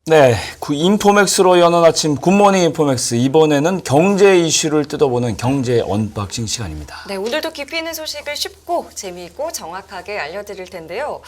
네, 인포맥스로 여는 아침 굿모닝 인포맥스. 이번에는 경제 이슈를 뜯어보는 경제 언박싱 시간입니다. 네, 오늘도 깊이 있는 소식을 쉽고 재미있고 정확하게 알려드릴 텐데요.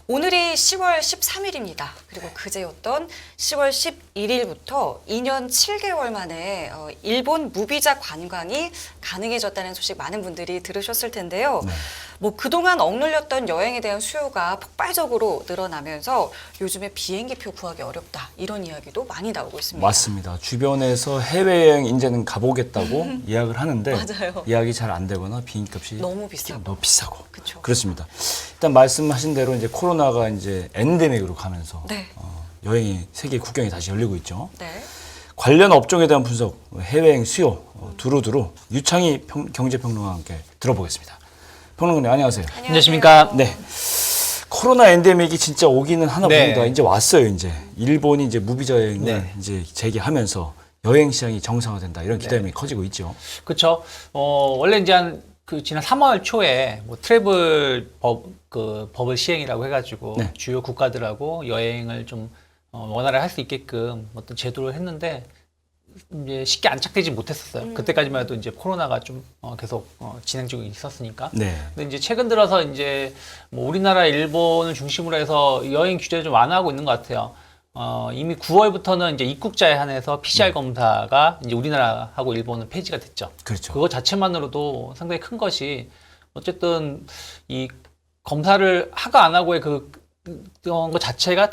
오늘이 10월 13일입니다. 그리고 그제였던 10월 11일부터 2년 7개월 만에 일본 무비자 관광이 가능해졌다는 소식 많은 분들이 들으셨을 텐데요. 네. 뭐 그동안 억눌렸던 여행에 대한 수요가 폭발적으로 늘어나면서 요즘에 비행기표 구하기 어렵다 이런 이야기도 많이 나오고 있습니다. 맞습니다. 주변에서 해외여행 이제는 가보겠다고 예약을 하는데 맞아요. 예약이 잘 안 되거나 비행기값이 너무 비싸고. 너무 비싸고. 그쵸. 그렇습니다. 일단 말씀하신 대로 이제 코로나가 이제 엔데믹으로 가면서 네. 여행이 세계 국경이 다시 열리고 있죠. 네. 관련 업종에 대한 분석, 해외여행 수요 두루두루 유창희 경제평론가와 함께 들어보겠습니다. 평론가님 안녕하세요. 안녕하십니까. 네. 코로나 엔데믹이 진짜 오기는 하나 네. 봅니다. 이제 왔어요, 이제. 일본이 이제 무비자 여행을 네. 이제 재개하면서 여행 시장이 정상화된다. 이런 기대감이 커지고 있죠. 그렇죠. 원래 이제 지난 3월 초에 뭐 트래블 법을 시행이라고 해가지고 네. 주요 국가들하고 여행을 좀 원활하게 할 수 있게끔 어떤 제도를 했는데 이제 쉽게 안착되지 못했었어요. 그때까지만 해도 이제 코로나가 좀 계속 진행 중에 있었으니까. 네. 근데 이제 최근 들어서 이제 뭐 우리나라, 일본을 중심으로 해서 여행 규제를 좀 완화하고 있는 것 같아요. 이미 9월부터는 이제 입국자에 한해서 PCR 검사가 이제 우리나라하고 일본은 폐지가 됐죠. 그렇죠. 그거 자체만으로도 상당히 큰 것이 어쨌든 이 검사를 하고 안 하고의 거 자체가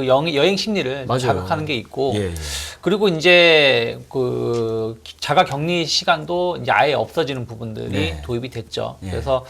여행 심리를 맞아요. 자극하는 게 있고, 예, 예. 그리고 이제 그 자가 격리 시간도 이제 아예 없어지는 부분들이 네. 도입이 됐죠. 예. 그래서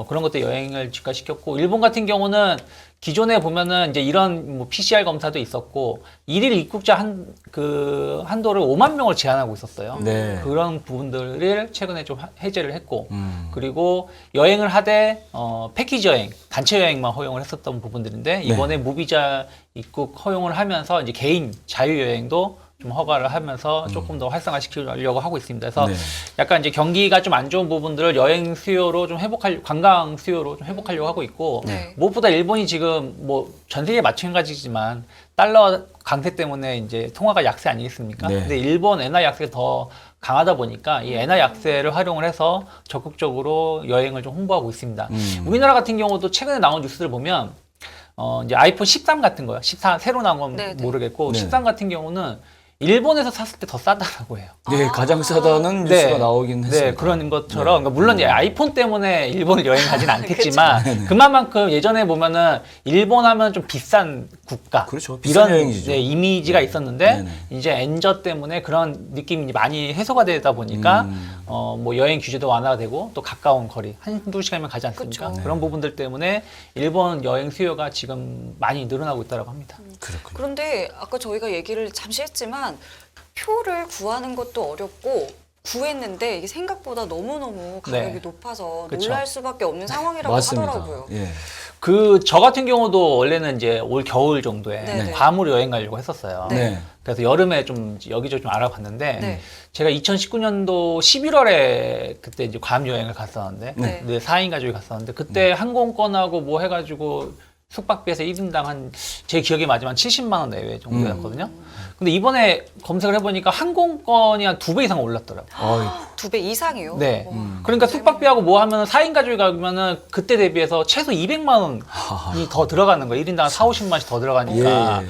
그런 것도 여행을 증가시켰고, 일본 같은 경우는 기존에 보면은 이제 이런 뭐 PCR 검사도 있었고, 일일 입국자 한도를 5만 명을 제한하고 있었어요. 네. 그런 부분들을 최근에 좀 해제를 했고, 음. 그리고 여행을 하되 패키지 여행, 단체 여행만 허용을 했었던 부분들인데, 이번에 무비자 입국 허용을 하면서 이제 개인 자유 여행도 좀 허가를 하면서 조금 더 활성화시키려고 하고 있습니다. 그래서 네. 약간 이제 경기가 좀 안 좋은 부분들을 여행 수요로 좀 관광 수요로 좀 회복하려고 하고 있고, 네. 무엇보다 일본이 지금 뭐 전 세계 마찬가지지만 달러 강세 때문에 이제 통화가 약세 아니겠습니까? 네. 근데 일본 엔화 약세가 더 강하다 보니까 이 엔화 약세를 활용을 해서 적극적으로 여행을 좀 홍보하고 있습니다. 우리나라 같은 경우도 최근에 나온 뉴스를 보면 이제 아이폰 13 같은 거요. 14 새로 나온 건 네, 네. 모르겠고, 네. 13 같은 경우는 일본에서 샀을 때 더 싸다라고 해요. 네, 가장 싸다는 뉴스가 나오긴 했습니다. 네, 그런 것처럼. 그러니까 물론 이제 아이폰 때문에 일본을 여행하진 않겠지만, 네, 그만큼 예전에 보면은 일본 하면 좀 비싼 국가. 그렇죠. 비싼 이런 여행지죠. 네, 이미지가 있었는데, 네네. 이제 엔저 때문에 그런 느낌이 많이 해소가 되다 보니까, 뭐 여행 규제도 완화가 되고, 또 가까운 거리, 한두 시간이면 가지 않습니까? 그쵸. 그런 부분들 때문에 일본 여행 수요가 지금 많이 늘어나고 있다고 합니다. 그렇군요. 그런데 아까 저희가 얘기를 잠시 했지만 표를 구하는 것도 어렵고 구했는데 이게 생각보다 너무너무 가격이 네. 높아서 그쵸. 놀랄 수밖에 없는 상황이라고 맞습니다. 하더라고요. 예. 저 같은 경우도 원래는 이제 올 겨울 정도에 네네. 괌으로 여행 가려고 했었어요. 네. 그래서 여름에 좀 여기저기 좀 알아봤는데, 네. 제가 2019년도 11월에 그때 이제 괌 여행을 갔었는데, 네. 네, 4인 가족이 갔었는데, 그때 항공권하고 뭐 해가지고 숙박비에서 1인당 제 기억에 맞으면 70만 원 내외 정도였거든요. 근데 이번에 검색을 해보니까 항공권이 한 2배 이상 올랐더라고요. 어이, 2배 이상이요? 네. 와. 그러니까 숙박비하고 뭐 하면 4인 가족이 가면은 그때 대비해서 최소 200만 원이 더 들어가는 거예요. 1인당 4, 50만 원씩 더 들어가니까. 예.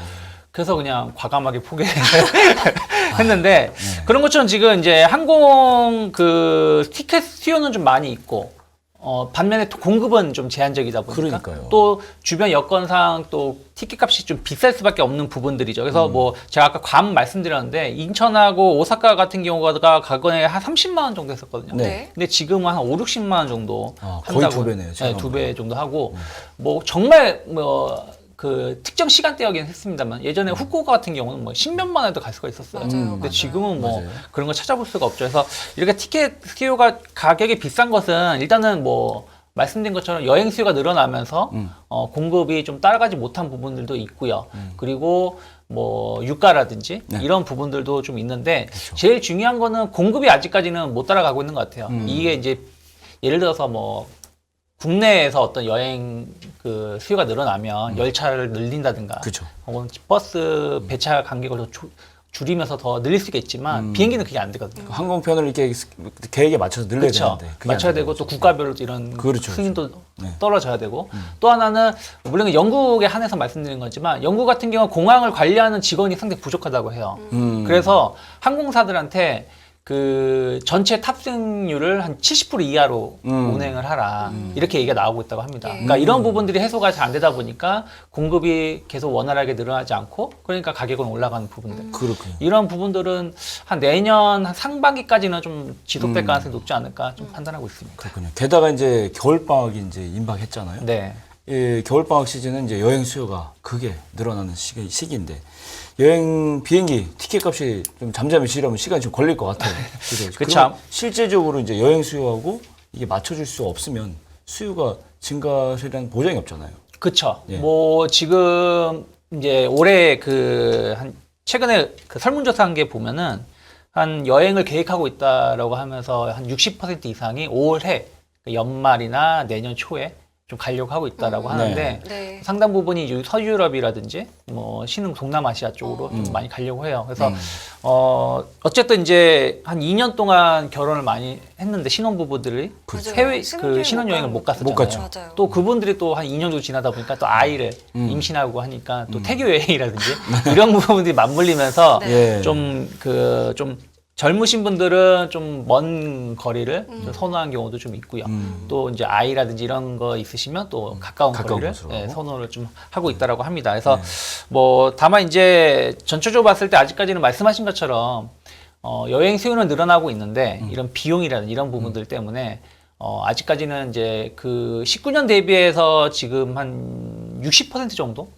그래서 그냥 과감하게 포기했는데, 그런 것처럼 지금 이제 항공 티켓 수요는 좀 많이 있고, 반면에 또 공급은 좀 제한적이다 보니까 그러니까요. 또 주변 여건상 또 티켓 값이 좀 비쌀 수밖에 없는 부분들이죠. 그래서 뭐 제가 아까 괌 말씀드렸는데, 인천하고 오사카 같은 경우가 가격에 한 30만 원 정도 했었거든요. 네. 근데 지금은 한 5, 60만 원 정도 거의 한다고. 2배네요. 네, 2배 정도 하고, 뭐 정말 특정 시간대이긴 했습니다만, 예전에 후쿠오카 같은 경우는 뭐 10몇만 원에도 갈 수가 있었어요. 맞아요, 근데 맞아요. 지금은 뭐 맞아요. 그런 거 찾아볼 수가 없죠. 그래서 이렇게 티켓 수요가 가격이 비싼 것은 일단은 뭐 말씀드린 것처럼 여행 수요가 늘어나면서 공급이 좀 따라가지 못한 부분들도 있고요. 그리고 뭐 유가라든지 네. 이런 부분들도 좀 있는데, 그렇죠. 제일 중요한 거는 공급이 아직까지는 못 따라가고 있는 것 같아요. 이게 이제 예를 들어서 뭐 국내에서 어떤 여행 그 수요가 늘어나면 열차를 늘린다든가 그렇죠. 혹은 버스 배차 간격을 더 줄이면서 더 늘릴 수가 있지만 비행기는 그게 안 되거든요. 항공편을 이렇게 계획에 맞춰서 늘려야 그렇죠. 되는데 그게 맞춰야 안 되고 되는 또 거죠. 국가별로 이런 그렇죠, 승인도 네. 떨어져야 되고 또 하나는 물론 영국에 한해서 말씀드린 거지만 영국 같은 경우는 공항을 관리하는 직원이 상당히 부족하다고 해요. 그래서 항공사들한테 그 전체 탑승률을 한 70% 이하로 운행을 하라 이렇게 얘기가 나오고 있다고 합니다. 그러니까 이런 부분들이 해소가 잘 안 되다 보니까 공급이 계속 원활하게 늘어나지 않고 그러니까 가격은 올라가는 부분들. 그렇군요. 이런 부분들은 한 내년 한 상반기까지는 좀 지속될 가능성이 높지 않을까 좀 판단하고 있습니다. 그렇군요. 게다가 이제 겨울 방학이 이제 임박했잖아요. 네. 예, 겨울 방학 시즌은 이제 여행 수요가 크게 늘어나는 시기인데 여행 비행기 티켓 값이 좀 잠잠히 지르면 시간이 좀 걸릴 것 같아요. 그죠? 그쵸. 그럼 실제적으로 이제 여행 수요하고 이게 맞춰줄 수 없으면 수요가 증가하리라는 보장이 없잖아요. 그쵸. 예. 뭐 지금 이제 올해 그 한 최근에 그 설문조사한 게 보면은 한 여행을 계획하고 있다라고 하면서 한 60% 이상이 올해 연말이나 내년 초에 좀 가려고 하고 있다라고 하는데 네. 상당 부분이 서유럽이라든지 뭐 신흥 동남아시아 쪽으로 좀 많이 가려고 해요. 그래서 어쨌든 이제 한 2년 동안 결혼을 많이 했는데 신혼부부들이 그렇죠. 해외 신혼여행 그 신혼여행을 못 갔었잖아요. 못 갔죠. 맞아요. 또 그분들이 또 한 2년 정도 지나다 보니까 또 아이를 임신하고 하니까 또 태교 여행이라든지 이런 부분들이 맞물리면서 네. 좀 젊으신 분들은 좀 먼 거리를 좀 선호한 경우도 좀 있고요. 또 이제 아이라든지 이런 거 있으시면 또 가까운 거리를 곳으로 가고. 선호를 좀 하고 있다라고 합니다. 그래서 뭐 다만 이제 전체적으로 봤을 때 아직까지는 말씀하신 것처럼 여행 수요는 늘어나고 있는데 이런 비용이라든지 이런 부분들 때문에 아직까지는 이제 그 19년 대비해서 지금 한 60% 정도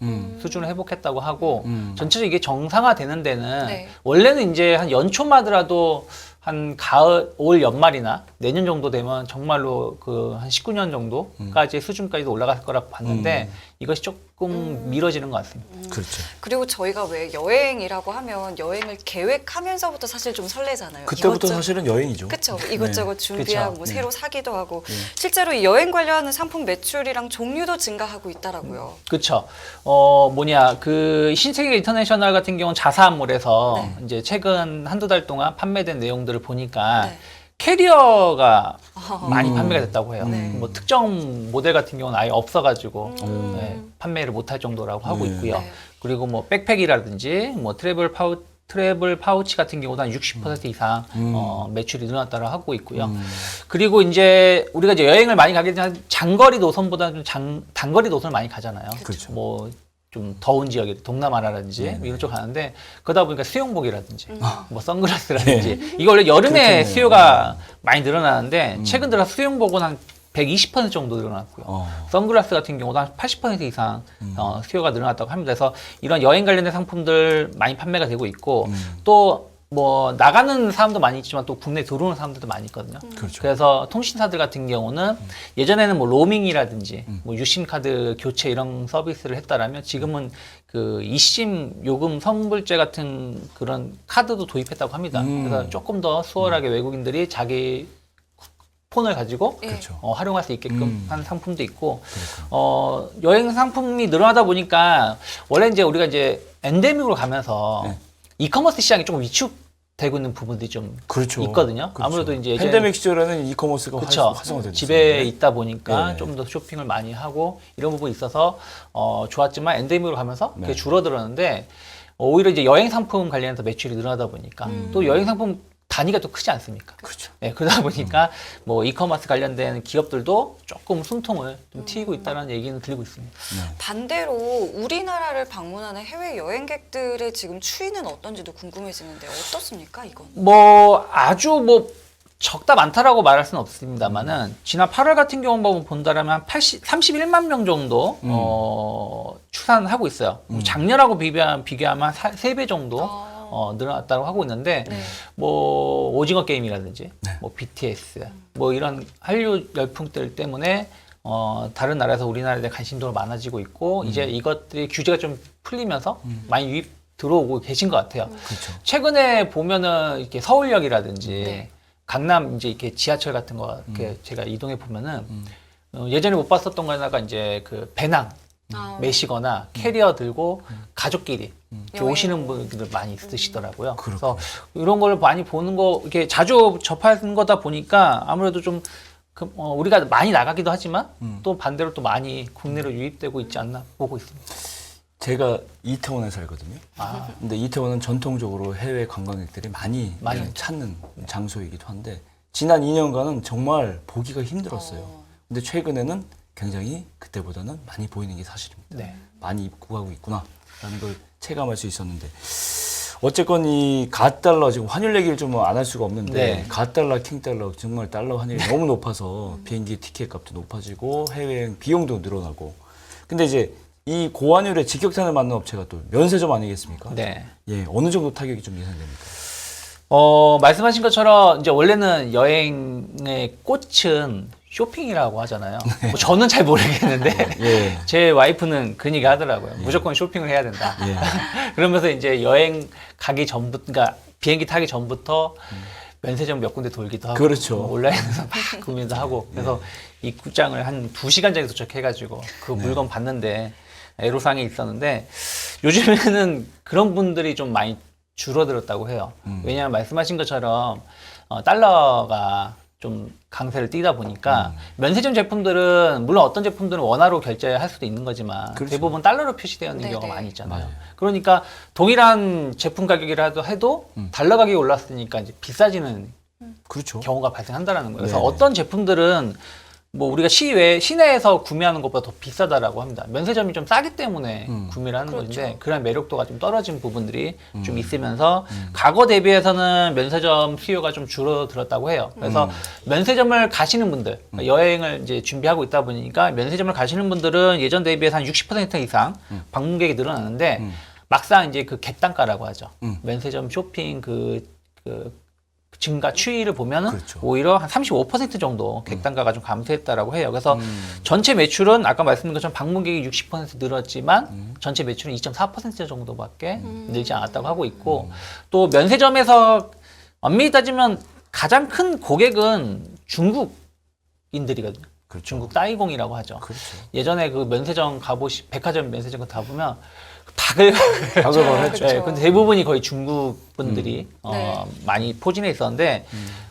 수준을 회복했다고 하고 전체적으로 이게 정상화되는 데는 네. 원래는 이제 한 연초마더라도 한 가을, 올 연말이나 내년 정도 되면 정말로 그 한 19년 정도까지의 수준까지도 올라갈 거라고 봤는데 이것이 조금 미뤄지는 것 같습니다. 그렇죠. 그리고 저희가 왜 여행이라고 하면 여행을 계획하면서부터 사실 좀 설레잖아요. 그때부터 이것저것- 사실은 여행이죠. 그렇죠. 이것저것 준비하고 그쵸. 뭐 새로 사기도 하고 실제로 이 여행 관련하는 상품 매출이랑 종류도 증가하고 있더라고요. 그렇죠. 그 신세계 인터내셔널 같은 경우는 자사몰에서 네. 이제 최근 한두 달 동안 판매된 내용들을 보니까 네. 캐리어가 많이 판매가 됐다고 해요. 네. 뭐 특정 모델 같은 경우는 아예 없어가지고 판매를 못할 정도라고 하고 네. 있고요. 네. 그리고 뭐 백팩이라든지 뭐 트래블 파우치 같은 경우도 한 60% 이상 매출이 늘어났다고 하고 있고요. 그리고 이제 우리가 이제 여행을 많이 가게 되면 장거리 노선보다는 좀 단거리 노선을 많이 가잖아요. 그렇죠. 뭐 좀 더운 지역에 동남아라든지 이런 쪽 가는데 그러다 보니까 수영복이라든지 뭐 선글라스라든지 이거 원래 여름에 그렇겠네요. 수요가 많이 늘어나는데 최근 들어 수영복은 한 120% 정도 늘어났고요. 선글라스 같은 경우도 한 80% 이상 수요가 늘어났다고 합니다. 그래서 이런 여행 관련된 상품들 많이 판매가 되고 있고 또 뭐 나가는 사람도 많이 있지만 또 국내 들어오는 사람들도 많이 있거든요. 그렇죠. 그래서 통신사들 같은 경우는 예전에는 뭐 로밍이라든지 뭐 유심 카드 교체 이런 서비스를 했다라면 지금은 그 eSIM 요금 성불제 같은 그런 카드도 도입했다고 합니다. 그래서 조금 더 수월하게 외국인들이 자기 폰을 가지고 예. 그렇죠. 활용할 수 있게끔 한 상품도 있고 여행 상품이 늘어나다 보니까 원래 이제 우리가 이제 엔데믹으로 가면서 네. 이커머스 시장이 조금 위축되고 있는 부분들이 좀 그렇죠. 있거든요. 그렇죠. 아무래도 이제 팬데믹 시절에는 이커머스가 그렇죠. 활성화됐죠. 집에 있다 보니까 네. 좀 더 쇼핑을 많이 하고 이런 부분이 있어서 좋았지만 엔데믹으로 가면서 그게 네. 줄어들었는데 오히려 이제 여행 상품 관련해서 매출이 늘어나다 보니까 또 여행 상품 단위가 또 크지 않습니까? 그렇죠. 네, 그러다 보니까 뭐 이커머스 관련된 기업들도 조금 숨통을 좀 튀고 있다는 얘기는 들리고 있습니다. 반대로 우리나라를 방문하는 해외 여행객들의 지금 추이는 어떤지도 궁금해지는데 어떻습니까, 이건? 뭐 아주 뭐 적다 많다라고 말할 수는 없습니다만은 지난 8월 같은 경우만 본다라면 한 31만 명 정도 추산하고 있어요. 작년하고 비교하면 한 3배 정도 늘어났다고 하고 있는데 네. 뭐 오징어 게임이라든지 뭐 BTS 뭐 이런 한류 열풍들 때문에 다른 나라에서 우리나라에 대한 관심도가 많아지고 있고 이제 이것들이 규제가 좀 풀리면서 많이 유입 들어오고 계신 것 같아요. 그렇죠. 최근에 보면은 이렇게 서울역이라든지 네. 강남 이제 이렇게 지하철 같은 거 이렇게 제가 이동해 보면은 예전에 못 봤었던 거다가 이제 그 배낭 메시거나 캐리어 들고 가족끼리 이렇게 오시는 분들 많이 있으시더라고요. 그래서 이런 걸 많이 보는 거 이렇게 자주 접하는 거다 보니까 아무래도 좀 우리가 많이 나가기도 하지만 또 반대로 또 많이 국내로 유입되고 있지 않나 보고 있습니다. 제가 이태원에 살거든요. 근데 이태원은 전통적으로 해외 관광객들이 많이 찾는 장소이기도 한데 지난 2년간은 정말 보기가 힘들었어요. 근데 최근에는 굉장히 그때보다는 많이 보이는 게 사실입니다. 네. 많이 입고가고 있구나라는 걸 체감할 수 있었는데 어쨌건 이 갓달러 지금 환율 얘기를 좀 안 할 수가 없는데 네. 갓달러, 킹달러 정말 달러 환율이 너무 높아서 비행기 티켓 값도 높아지고 해외여행 비용도 늘어나고 근데 이제 이 고환율에 직격탄을 맞는 업체가 또 면세점 아니겠습니까? 네. 예, 어느 정도 타격이 좀 예상됩니까? 말씀하신 것처럼 이제 원래는 여행의 꽃은 쇼핑이라고 하잖아요. 뭐 저는 잘 모르겠는데 예. 제 와이프는 그런 얘기 하더라고요. 무조건 쇼핑을 해야 된다. 예. 그러면서 이제 여행 가기 전부터, 그러니까 비행기 타기 전부터 면세점 몇 군데 돌기도 하고 그렇죠. 뭐 온라인에서 막 구매도 하고 그래서 입구장을 한 2시간 전에 도착해가지고 그 물건 봤는데 애로사항이 있었는데 요즘에는 그런 분들이 좀 많이 줄어들었다고 해요. 왜냐하면 말씀하신 것처럼 달러가 좀 강세를 띠다 보니까 면세점 제품들은 물론 어떤 제품들은 원화로 결제할 수도 있는 거지만 그렇죠. 대부분 달러로 표시되어 있는 네네. 경우가 많이 있잖아요. 맞아요. 그러니까 동일한 제품 가격이라도 해도 달러 가격이 올랐으니까 이제 비싸지는 그렇죠. 경우가 발생한다라는 거예요. 그래서 네네. 어떤 제품들은 뭐 우리가 시내에서 구매하는 것보다 더 비싸다라고 합니다. 면세점이 좀 싸기 때문에 구매를 하는 그렇죠. 건데 그런 매력도가 좀 떨어진 부분들이 좀 있으면서 과거 대비해서는 면세점 수요가 좀 줄어들었다고 해요. 그래서 면세점을 가시는 분들 여행을 이제 준비하고 있다 보니까 면세점을 가시는 분들은 예전 대비해서 한 60% 이상 방문객이 늘어나는데 막상 이제 그 객단가라고 하죠. 면세점 쇼핑 증가 추이를 보면은 그렇죠. 오히려 한 35% 정도 객단가가 좀 감소했다라고 해요. 그래서 전체 매출은 아까 말씀드린 것처럼 방문객이 60% 늘었지만 전체 매출은 2.4% 정도밖에 늘지 않았다고 하고 있고 또 면세점에서 엄밀히 따지면 가장 큰 고객은 중국인들이거든요. 그렇죠. 중국 따이공이라고 하죠. 그렇죠. 예전에 그 면세점 백화점 면세점 다 보면 바글바글 바글바글 했죠. 네, 근데 대부분이 거의 중국 분들이 네. 많이 포진해 있었는데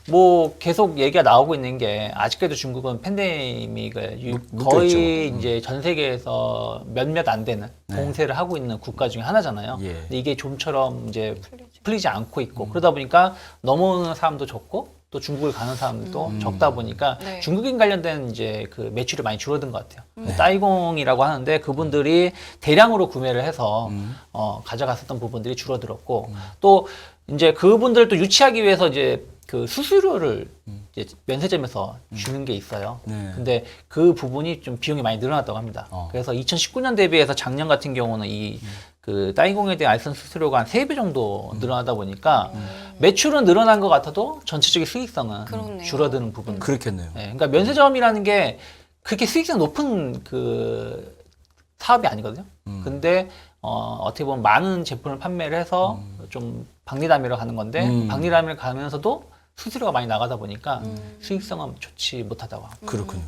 뭐 계속 얘기가 나오고 있는 게 아직까지도 중국은 팬데믹을 묶여 거의 있죠. 이제 전 세계에서 몇몇 안 되는 봉쇄를 하고 있는 국가 중에 하나잖아요. 예. 근데 이게 좀처럼 이제 풀리지 않고 있고 그러다 보니까 넘어오는 사람도 적고 또 중국을 가는 사람들도 적다 보니까 네. 중국인 관련된 이제 그 매출이 많이 줄어든 것 같아요. 따이공이라고 하는데 그분들이 대량으로 구매를 해서 가져갔었던 부분들이 줄어들었고 또 이제 그분들을 또 유치하기 위해서 이제 그 수수료를 이제 면세점에서 주는 게 있어요. 네. 근데 그 부분이 좀 비용이 많이 늘어났다고 합니다. 그래서 2019년 대비해서 작년 같은 경우는 이 그 따이공에 대한 알선 수수료가 한 3배 정도 늘어나다 보니까 매출은 늘어난 것 같아도 전체적인 수익성은 그렇네요. 줄어드는 부분. 그렇겠네요. 네, 그러니까 면세점이라는 게 그렇게 수익성 높은 그 사업이 아니거든요. 근데 어떻게 보면 많은 제품을 판매를 해서 좀 박리담회로 가는 건데 박리담회를 가면서도 수수료가 많이 나가다 보니까 수익성은 좋지 못하다고 합니다. 그렇군요.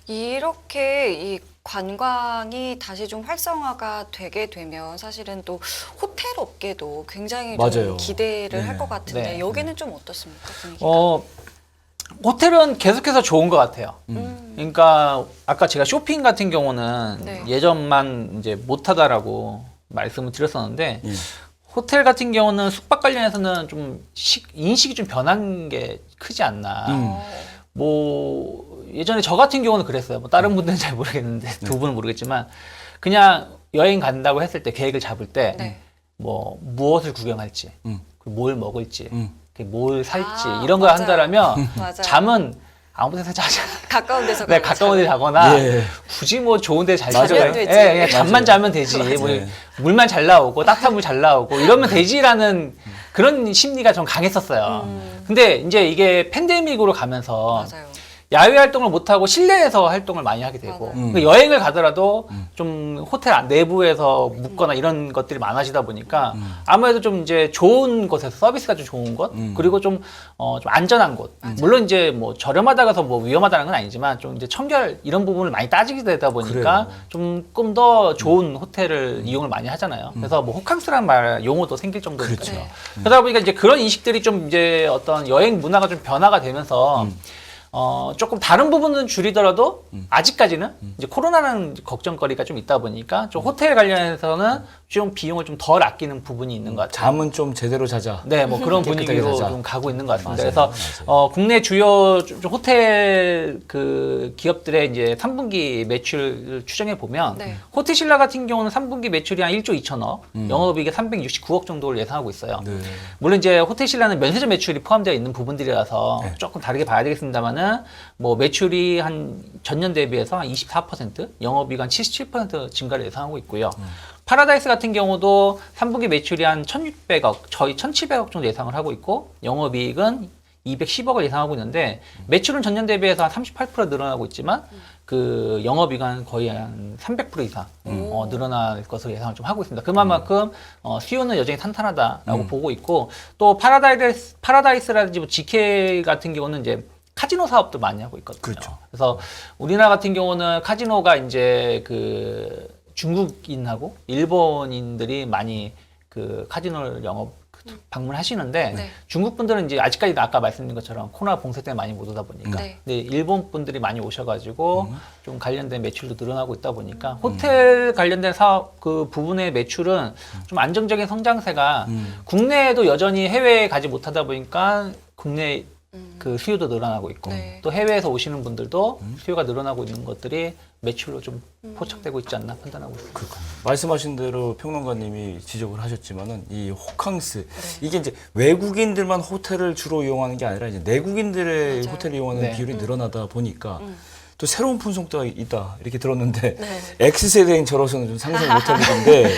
이렇게 이 관광이 다시 좀 활성화가 되게 되면 사실은 또 호텔 업계도 굉장히 좀 맞아요. 기대를 네. 할 것 같은데 네. 여기는 좀 어떻습니까? 분위기가? 호텔은 계속해서 좋은 것 같아요. 그러니까 아까 제가 쇼핑 같은 경우는 네. 예전만 이제 못하다라고 말씀을 드렸었는데 예. 호텔 같은 경우는 숙박 관련해서는 좀 인식이 좀 변한 게 크지 않나. 뭐 예전에 저 같은 경우는 그랬어요. 뭐 다른 분들은 잘 모르겠는데 두 분은 모르겠지만 그냥 여행 간다고 했을 때 계획을 잡을 때 네. 뭐 무엇을 구경할지, 그리고 뭘 먹을지, 뭘 살지 이런 걸 맞아요. 한다라면 맞아요. 잠은 아무 데서 자지 않아요. 가까운 데서 네, 가면 가까운 데 자거나 예. 굳이 뭐 좋은 데 잘 맞아요. 찾아요. 되지. 예, 그냥 잠만 맞아요. 자면 되지. 뭐 네. 물만 잘 나오고 따뜻한 물 잘 나오고 이러면 되지라는 그런 심리가 좀 강했었어요. 근데 이제 이게 팬데믹으로 가면서 맞아요. 야외 활동을 못 하고 실내에서 활동을 많이 하게 되고 맞아요. 그러니까 여행을 가더라도 좀 호텔 내부에서 묵거나 이런 것들이 많아지다 보니까 아무래도 좀 이제 좋은 곳에서 서비스가 좀 좋은 곳 그리고 좀 안전한 곳 물론 이제 뭐 저렴하다고 해서 뭐 위험하다는 건 아니지만 좀 이제 청결 이런 부분을 많이 따지게 되다 보니까 그래요. 조금 더 좋은 호텔을 이용을 많이 하잖아요. 그래서 뭐 호캉스란 말 용어도 생길 정도니까요. 그렇죠. 네. 그러다 보니까 이제 그런 인식들이 좀 이제 어떤 여행 문화가 좀 변화가 되면서 조금 다른 부분은 줄이더라도 아직까지는 이제 코로나라는 걱정거리가 좀 있다 보니까 좀 호텔 관련해서는 좀 비용을 좀 덜 아끼는 부분이 있는 것 같아요. 잠은 좀 제대로 자자. 네, 뭐 그런 깨끗하게 분위기로 자자. 좀 가고 있는 것 같습니다. 맞아요. 그래서 국내 주요 좀 호텔 그 기업들의 이제 3분기 매출을 추정해 보면 네. 호텔신라 같은 경우는 3분기 매출이 한 1조 2천억, 영업이익이 369억 정도를 예상하고 있어요. 네. 물론 이제 호텔신라는 면세점 매출이 포함되어 있는 부분들이라서 네. 조금 다르게 봐야 되겠습니다만은 뭐 매출이 한 전년 대비해서 한 24%, 영업이익 한 77% 증가를 예상하고 있고요. 파라다이스 같은 경우도 3분기 매출이 한 1,600억, 저희 1,700억 정도 예상을 하고 있고 영업이익은 210억을 예상하고 있는데 매출은 전년 대비해서 한 38% 늘어나고 있지만 그 영업이익은 거의 한 300% 이상 늘어날 것으로 예상을 좀 하고 있습니다. 그만큼 수요는 여전히 탄탄하다라고 보고 있고 또 파라다이스라든지 뭐 GK 같은 경우는 이제 카지노 사업도 많이 하고 있거든요. 그렇죠. 그래서 우리나라 같은 경우는 카지노가 이제 그 중국인하고 일본인들이 많이 그 카지노를 방문하시는데 네. 중국 분들은 이제 아직까지 아까 말씀드린 것처럼 코로나 봉쇄 때문에 많이 못 오다 보니까 네. 근데 일본 분들이 많이 오셔가지고 좀 관련된 매출도 늘어나고 있다 보니까 호텔 관련된 사업 그 부분의 매출은 좀 안정적인 성장세가 국내에도 여전히 해외에 가지 못하다 보니까 국내 그 수요도 늘어나고 있고 네. 또 해외에서 오시는 분들도 수요가 늘어나고 있는 것들이 매출로 좀 포착되고 있지 않나 판단하고 있습니다. 그렇군요. 말씀하신 대로 평론가님이 지적을 하셨지만은 이 호캉스 이게 이제 외국인들만 호텔을 주로 이용하는 게 아니라 이제 내국인들의 맞아요. 호텔을 이용하는 네. 비율이 늘어나다 보니까 또 새로운 품목도 있다 이렇게 들었는데 네. X세대인 저로서는 좀 상상 못할 일인데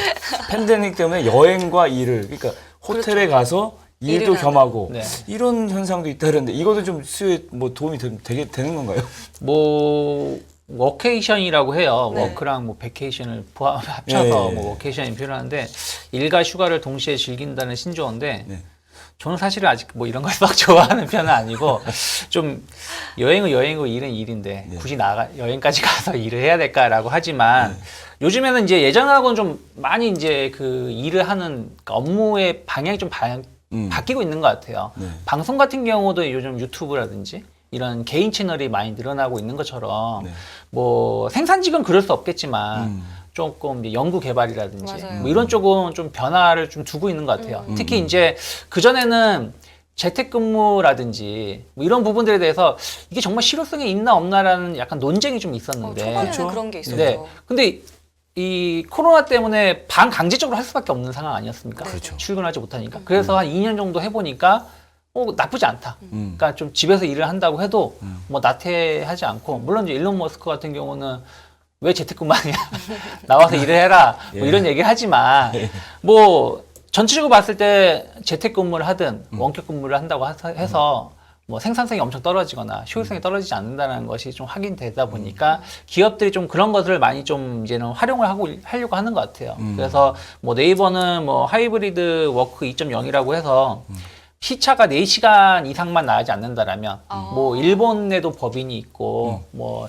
팬데믹 때문에 여행과 일을 그러니까 호텔에 가서 일도 일을 겸하고 네. 이런 현상도 있다는데 이것도 좀 수요에 뭐 도움이 되는 건가요? 뭐 워케이션이라고 해요. 네. 워크랑 뭐 베케이션을 합쳐서 네. 뭐 워케이션이 표현하는데 일과 휴가를 동시에 즐긴다는 신조어인데 네. 저는 사실은 아직 뭐 이런 걸 썩 좋아하는 편은 아니고 좀 여행은 여행이고 일은 일인데 네. 굳이 여행까지 가서 일을 해야 될까라고 하지만 요즘에는 이제 예전하고는 좀 많이 이제 그 일을 하는 그러니까 업무의 방향이 좀 바뀌고 있는 것 같아요. 네. 방송 같은 경우도 요즘 유튜브라든지 이런 개인 채널이 많이 늘어나고 있는 것처럼 네. 뭐 생산직은 그럴 수 없겠지만 조금 이제 연구 개발이라든지 맞아요. 뭐 이런 쪽은 좀 변화를 좀 두고 있는 것 같아요. 특히 이제 그전에는 재택근무라든지 뭐 이런 부분들에 대해서 이게 정말 실효성이 있나 없나라는 약간 논쟁이 좀 있었는데 초반에는 그렇죠. 그런 게 있었죠. 네. 근데 이 코로나 때문에 반강제적으로 할 수밖에 없는 상황 아니었습니까? 그렇죠. 출근하지 못하니까. 그래서 한 2년 정도 해보니까 나쁘지 않다. 그러니까 좀 집에서 일을 한다고 해도 뭐 나태하지 않고 물론 이제 일론 머스크 같은 경우는 왜 재택근무하냐 나와서 일을 해라 뭐 예. 이런 얘기를 하지만 뭐 전체적으로 봤을 때 재택근무를 하든 원격근무를 한다고 해서 뭐 생산성이 엄청 떨어지거나 효율성이 떨어지지 않는다는 것이 좀 확인되다 보니까 기업들이 좀 그런 것들을 많이 좀 이제는 활용을 하려고 하는 것 같아요. 그래서 뭐 네이버는 뭐 하이브리드 워크 2.0이라고 해서 시차가 4시간 이상만 나가지 않는다라면 뭐 일본에도 법인이 있고 뭐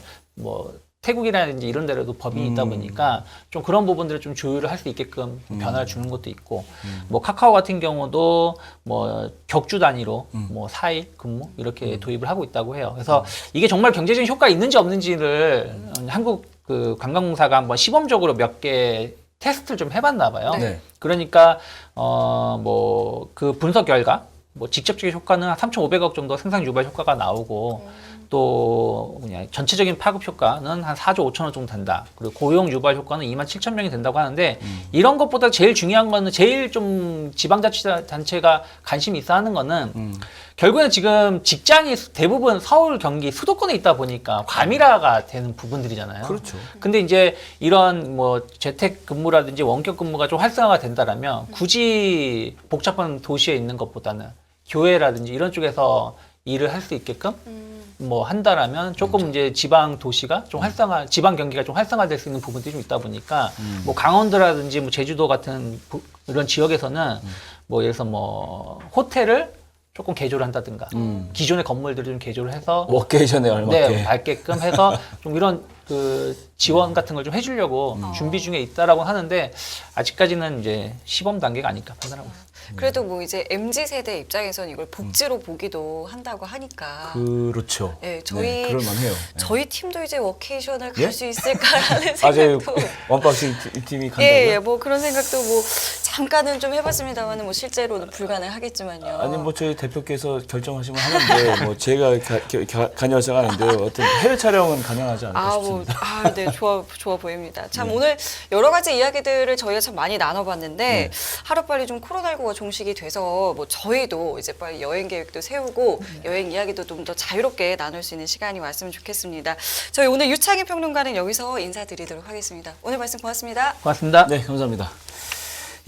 태국이라든지 이런 데로도 법인이 있다 보니까 좀 그런 부분들을 좀 조율을 할 수 있게끔 변화를 주는 것도 있고 뭐 카카오 같은 경우도 뭐 격주 단위로 뭐 4일 근무 이렇게 도입을 하고 있다고 해요. 그래서 이게 정말 경제적인 효과가 있는지 없는지를 한국 그 관광공사가 한번 시범적으로 몇 개 테스트를 좀 해봤나 봐요. 네. 그러니까 뭐 그 분석 결과 뭐 직접적인 효과는 한 3,500억 정도 생산 유발 효과가 나오고 또 전체적인 파급 효과는 한 4조 5천억 정도 된다. 그리고 고용 유발 효과는 27,000명이 된다고 하는데 이런 것보다 제일 중요한 거는 제일 좀 지방자치단체가 관심이 있어 하는 거는 결국에는 지금 직장이 대부분 서울, 경기, 수도권에 있다 보니까 과밀화가 되는 부분들이잖아요. 그렇죠. 근데 이제 이런 뭐 재택 근무라든지 원격 근무가 좀 활성화가 된다라면 굳이 복잡한 도시에 있는 것보다는 교회라든지 이런 쪽에서 일을 할 수 있게끔 뭐 한다라면 조금 이제 지방 도시가 좀 지방 경기가 좀 활성화될 수 있는 부분들이 좀 있다 보니까 뭐 강원도라든지 뭐 제주도 같은 이런 지역에서는 뭐 예를 들어서 뭐 호텔을 조금 개조를 한다든가 기존의 건물들을 좀 개조를 해서 워케이션에 얼마게 네, 밝게끔 해서 좀 이런 그 지원 같은 걸 좀 해주려고 준비 중에 있다라고 하는데 아직까지는 이제 시범 단계가 아닐까 판단하고 있습니다. 그래도 뭐 이제 MZ 세대 입장에서는 이걸 복지로 보기도 한다고 하니까. 그렇죠. 네, 저희 그럴만해요. 네. 저희 팀도 이제 워케이션을 예? 갈 수 있을까라는 아직 생각도. 원박싱 팀이 간다고요? 예, 뭐 그런 생각도 뭐 잠깐은 좀 해봤습니다만은 뭐 실제로는 불가능하겠지만요. 아니 뭐 저희 대표께서 결정하시면 하는데 뭐 제가 관여하지 않은데요. 어떤 해외 촬영은 가능하지 않을까 싶습니다. 네, 좋아 보입니다. 참 오늘 여러 가지 이야기들을 저희가 참 많이 나눠봤는데 하루빨리 좀 코로나19가 종식이 돼서 뭐 저희도 이제 빨리 여행 계획도 세우고 여행 이야기도 좀 더 자유롭게 나눌 수 있는 시간이 왔으면 좋겠습니다. 저희 오늘 유창희 평론가는 여기서 인사드리도록 하겠습니다. 오늘 말씀 고맙습니다. 고맙습니다. 네, 감사합니다.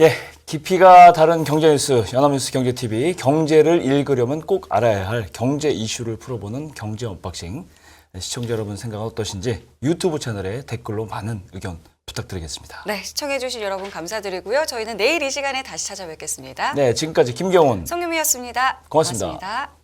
예, 깊이가 다른 경제뉴스, 연합뉴스 경제TV, 경제를 읽으려면 꼭 알아야 할 경제 이슈를 풀어보는 경제 언박싱. 시청자 여러분 생각은 어떠신지 유튜브 채널에 댓글로 많은 의견 부탁드리겠습니다. 네, 시청해주신 여러분 감사드리고요. 저희는 내일 이 시간에 다시 찾아뵙겠습니다. 네, 지금까지 김경훈, 성유미였습니다. 고맙습니다. 고맙습니다.